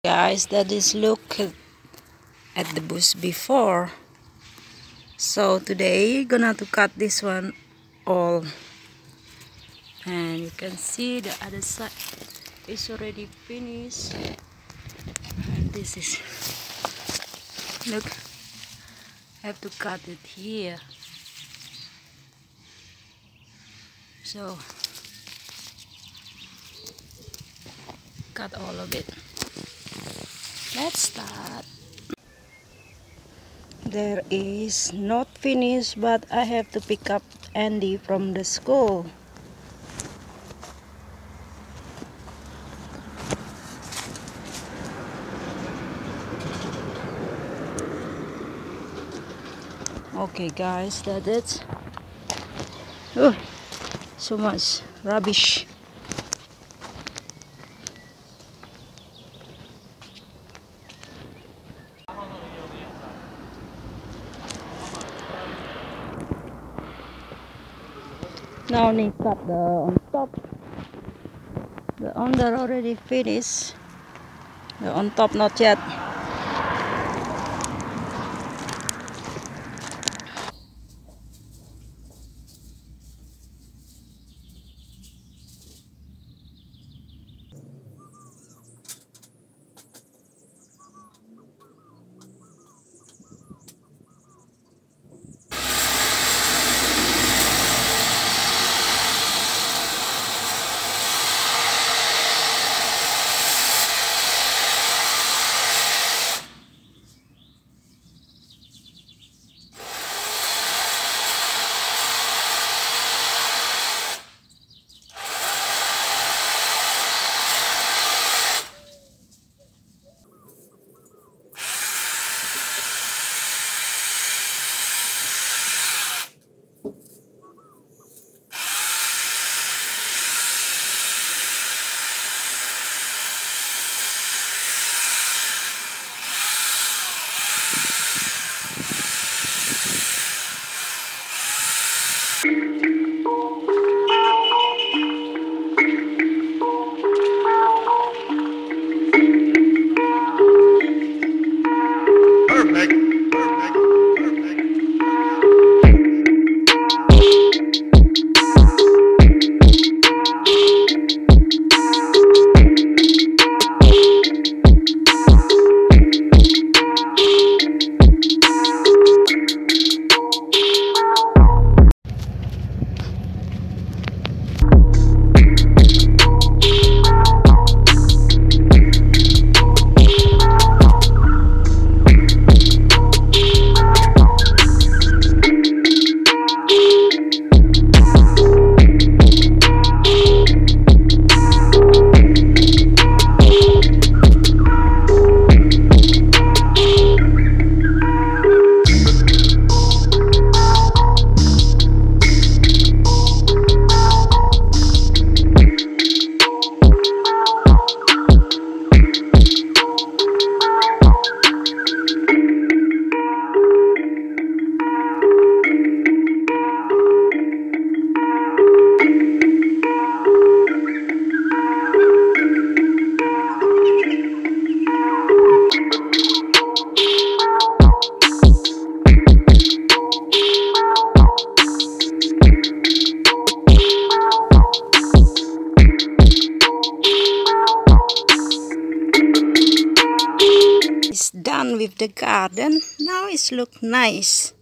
Guys, that is look at the bush before. So today gonna to cut this one all, and you can see the other side is already finished, and this is, look, have to cut it here. So cut all of it. Let's start. There is not finished, but I have to pick up Andy from the school. Okay guys, that's it. Oh, so much rubbish. Now need cut the on top. The under already finished. The on top not yet. Done with the garden. Now it's look nice.